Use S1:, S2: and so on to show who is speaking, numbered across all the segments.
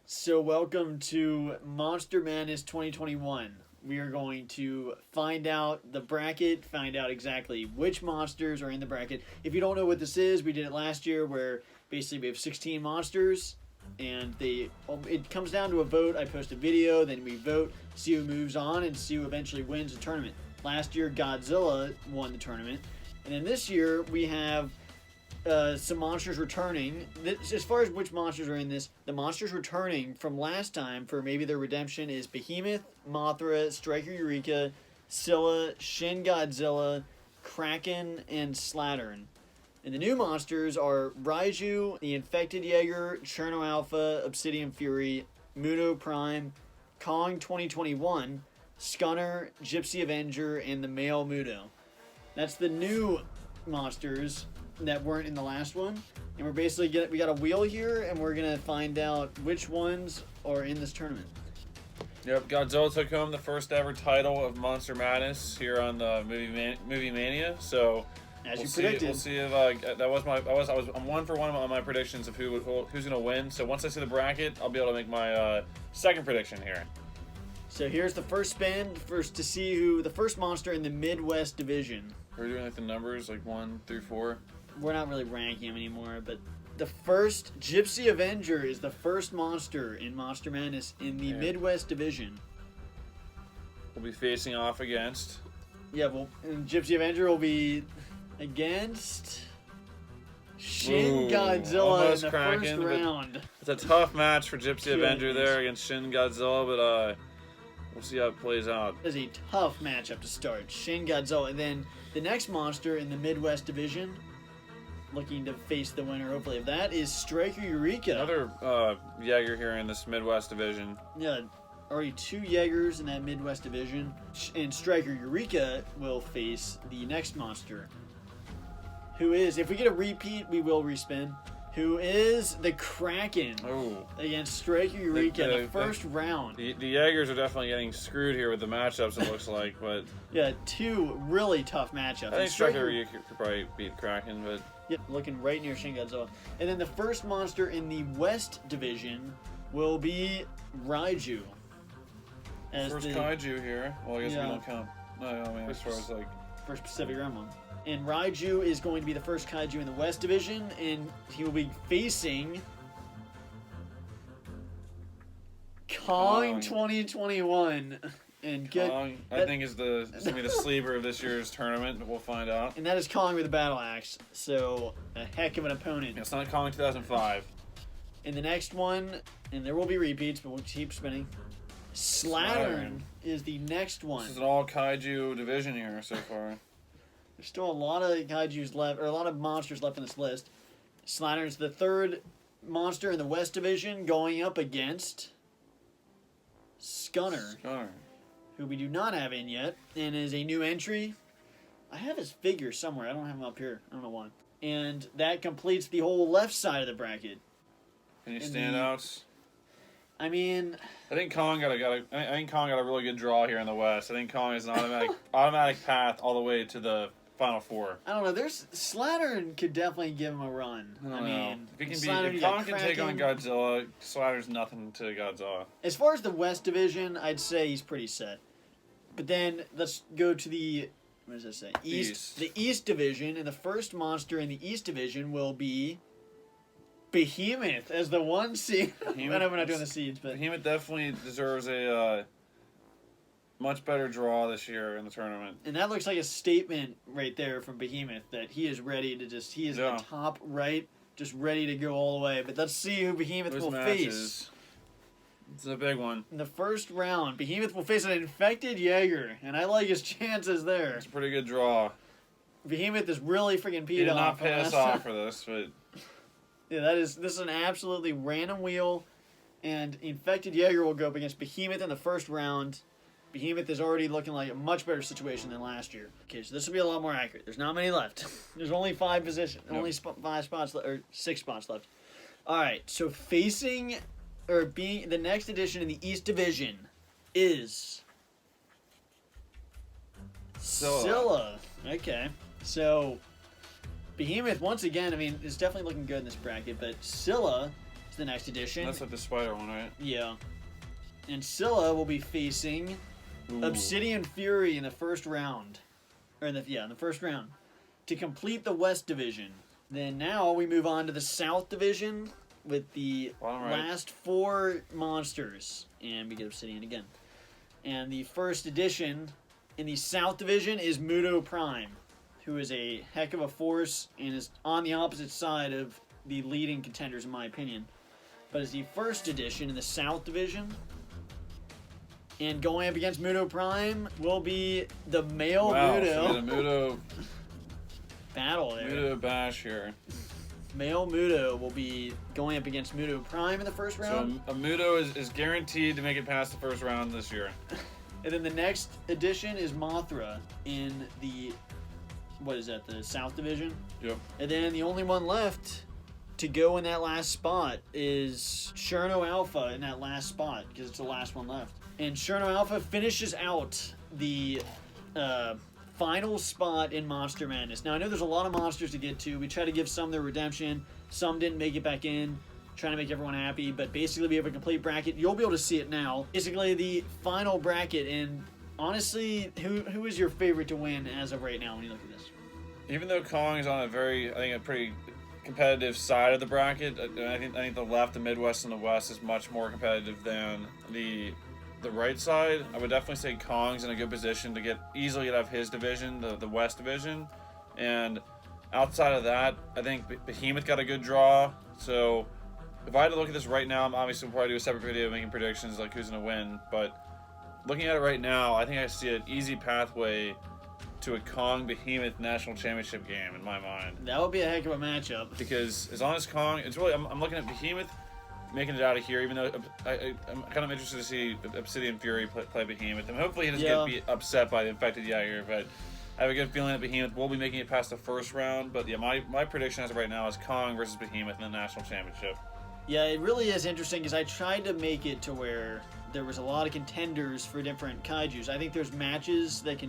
S1: So welcome to Monster Madness 2021. We are going to find out the bracket, find out exactly which monsters are in the bracket. If you don't know what this is, we did it last year where basically we have 16 monsters and it comes down to a vote. I post a video, then we vote, see who moves on, and see who eventually wins the tournament. Last year, Godzilla won the tournament. And then this year, we have some monsters returning. As far as which monsters are in this, the monsters returning from last time for maybe their redemption is Behemoth, Mothra, Striker Eureka, Scylla, Shin Godzilla, Kraken, and Slattern. And the new monsters are Raiju, the Infected Jaeger, Cherno Alpha, Obsidian Fury, Muto Prime, Kong 2021, Scunner, Gypsy Avenger, and the male Muto. That's the new monsters that weren't in the last one, and we're basically we got a wheel here, and we're gonna find out which ones are in this tournament.
S2: Yep, Godzilla took home the first ever title of Monster Madness here on the Movie Mania. So
S1: as you predicted,
S2: we'll see if that was I'm 1 for 1 on my predictions of who's gonna win. So once I see the bracket, I'll be able to make my second prediction here.
S1: So here's the first spin, to see who the first monster in the Midwest division.
S2: We're doing like the numbers, like 1 through 4.
S1: We're not really ranking them anymore, but the first Gypsy Avenger is the first monster in Monster Madness in the Midwest division.
S2: We'll be facing off against.
S1: Yeah, well, and Gypsy Avenger will be against Shin Godzilla in the first round.
S2: It's a tough match for Gypsy Avenger there against Shin Godzilla, but we'll see how it plays out.
S1: It's a tough matchup to start. Shin Godzilla, and then the next monster in the Midwest division, looking to face the winner, hopefully, of that is Striker Eureka.
S2: Another Jaeger here in this Midwest division.
S1: Yeah, already 2 Jaegers in that Midwest division. And Striker Eureka will face the next monster, who is, if we get a repeat, we will respin, who is the Kraken against Striker Eureka in the first round.
S2: The Jaegers are definitely getting screwed here with the matchups, it looks like, but...
S1: Yeah, 2 really tough matchups.
S2: I think Striker Eureka could probably beat Kraken, but...
S1: Yep, looking right near Shin Godzilla. And then the first monster in the West division will be Raiju.
S2: First kaiju here. Well, I guess we don't count. No, I mean, as far as like...
S1: First Pacific Rim one. And Raiju is going to be the first kaiju in the West division, and he will be facing Kong 2021. And
S2: Kong, I think, is going to be the sleeper of this year's tournament, but we'll find out.
S1: And that is Kong with a battle axe, so a heck of an opponent.
S2: Yeah, it's not Kong 2005.
S1: In the next one, and there will be repeats, but we'll keep spinning. Slattern is the next one.
S2: This is an all kaiju division here so far.
S1: There's still a lot of kaijus left, or a lot of monsters left on this list. Slattern is the third monster in the West division, going up against Scunner, who we do not have in yet, and is a new entry. I have his figure somewhere. I don't have him up here. I don't know why. And that completes the whole left side of the bracket.
S2: Any standouts?
S1: I mean,
S2: I think Kong got a really good draw here in the West. I think Kong is an automatic path all the way to the Final Four.
S1: I don't know. Slattern could definitely give him a run.
S2: I mean, if Kong can take on Godzilla, Slattern's nothing to Godzilla.
S1: As far as the West division, I'd say he's pretty set. But then let's go to the East. The East division, and the first monster in the East division will be Behemoth as the 1 seed. I know we're not doing the seeds, but
S2: Behemoth definitely deserves a much better draw this year in the tournament.
S1: And that looks like a statement right there from Behemoth that he is ready to he is the top right, just ready to go all the way. But let's see who Behemoth will face.
S2: It's a big one.
S1: In the first round, Behemoth will face an Infected Jaeger, and I like his chances there.
S2: It's a pretty good draw.
S1: Behemoth is really freaking peed off.
S2: He did not pass off for this, but...
S1: Yeah, this is an absolutely random wheel, and Infected Jaeger will go up against Behemoth in the first round. Behemoth is already looking like a much better situation than last year. Okay, so this will be a lot more accurate. There's not many left. There's only 5 positions, only 5 spots, or 6 spots left. All right, so facing, or being the next edition in the East Division is Scylla. Okay, so Behemoth, once again, I mean, is definitely looking good in this bracket, but Scylla is the next edition.
S2: That's like the spider one, right?
S1: Yeah. And Scylla will be facing Obsidian Fury in the first round. Or in the first round. To complete the West Division. Then now we move on to the South Division with the last 4 monsters. And we get Obsidian again. And the first edition in the South Division is Muto Prime, who is a heck of a force and is on the opposite side of the leading contenders, in my opinion. But as the first edition in the South Division, and going up against Muto Prime will be the male Muto.
S2: So we got a Muto
S1: battle there.
S2: Muto bash here.
S1: Male Muto will be going up against Muto Prime in the first round.
S2: So a Muto is guaranteed to make it past the first round this year.
S1: And then the next edition is Mothra in the, the South Division?
S2: Yep.
S1: And then the only one left to go in that last spot is Cherno Alpha in that last spot, because it's the last one left. And Cherno Alpha finishes out the final spot in Monster Madness. Now, I know there's a lot of monsters to get to. We try to give some their redemption. Some didn't make it back in. Trying to make everyone happy. But basically, we have a complete bracket. You'll be able to see it now. Basically, the final bracket. And honestly, who is your favorite to win as of right now when you look at this?
S2: Even though Kong is on a pretty competitive side of the bracket, I think the left, the Midwest, and the West is much more competitive than the right side. I would definitely say Kong's in a good position to easily get out of his division, the West Division. And outside of that, I think Behemoth got a good draw. So if I had to look at this right now, I'm obviously probably do a separate video making predictions like who's going to win. But looking at it right now, I think I see an easy pathway to a Kong Behemoth national championship game in my mind.
S1: That would be a heck of a matchup.
S2: Because as long as Kong, it's really I'm looking at Behemoth making it out of here, even though I'm kind of interested to see Obsidian Fury play Behemoth. And hopefully he doesn't get upset by the infected Jaeger, but I have a good feeling that Behemoth will be making it past the first round. But yeah, my prediction as of right now is Kong versus Behemoth in the national championship.
S1: Yeah, it really is interesting because I tried to make it to where there was a lot of contenders for different kaijus. I think there's matches that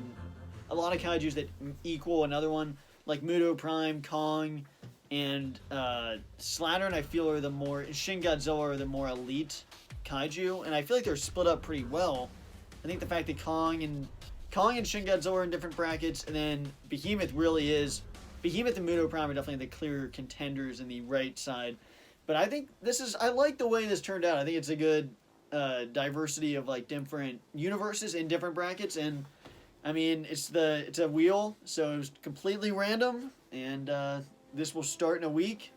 S1: a lot of kaijus that equal another one, like Muto Prime, Kong, and Slattern, I feel, Shin Godzilla are the more elite kaiju, and I feel like they're split up pretty well. I think the fact that Kong and Shin Godzilla are in different brackets, and then Behemoth and Muto Prime are definitely the clear contenders in the right side. But I think I like the way this turned out. I think it's a good diversity of like different universes in different brackets, and I mean it's a wheel, so it's completely random, and this will start in a week,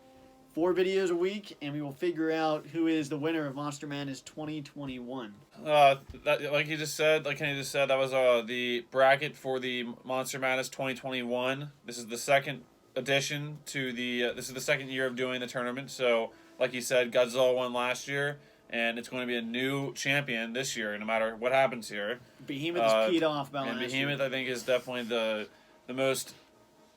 S1: 4 videos a week, and we will figure out who is the winner of Monster Madness 2021.
S2: Like Kenny just said, that was the bracket for the Monster Madness 2021. This is the second edition to this is the second year of doing the tournament. So, like he said, Godzilla won last year, and it's going to be a new champion this year, no matter what happens here.
S1: Behemoth is peed off about last year.
S2: Behemoth, I think, is definitely the most,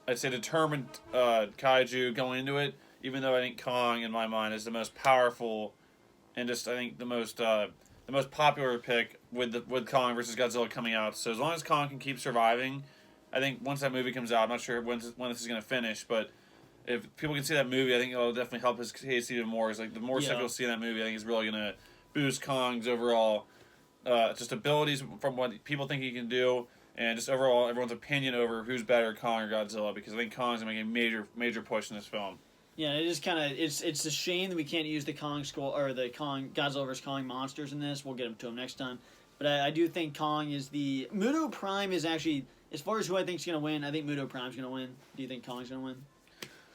S2: I'd say, determined kaiju going into it, even though I think Kong, in my mind, is the most powerful and just, I think, the most popular pick with Kong versus Godzilla coming out. So as long as Kong can keep surviving, I think once that movie comes out, I'm not sure when this is going to finish, but if people can see that movie, I think it'll definitely help his case even more. It's like the more stuff you'll see in that movie, I think is really going to boost Kong's overall just abilities from what people think he can do, and just overall everyone's opinion over who's better, Kong or Godzilla, because I think Kong's going to make a major push in this film.
S1: Yeah, it is kind of it's a shame that we can't use the Godzilla vs Kong monsters in this. We'll get to them next time, but I do think Kong is the Muto Prime is actually, as far as who I think is going to win. I think Muto Prime's going to win. Do you think Kong's going to win?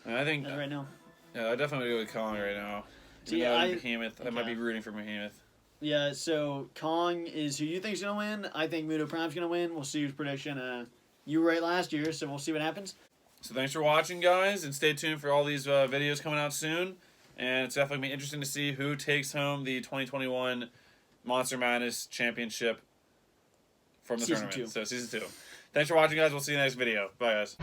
S2: I think
S1: right now.
S2: Yeah, I definitely go with Kong right now. Behemoth. I might be rooting for Behemoth.
S1: Yeah, so Kong is who you think is going to win. I think Muto Prime's going to win. We'll see whose prediction. You were right last year, so we'll see what happens.
S2: So thanks for watching, guys, and stay tuned for all these videos coming out soon. And it's definitely going to be interesting to see who takes home the 2021 Monster Madness Championship from the tournament. So Season 2. Thanks for watching, guys. We'll see you in the next video. Bye, guys.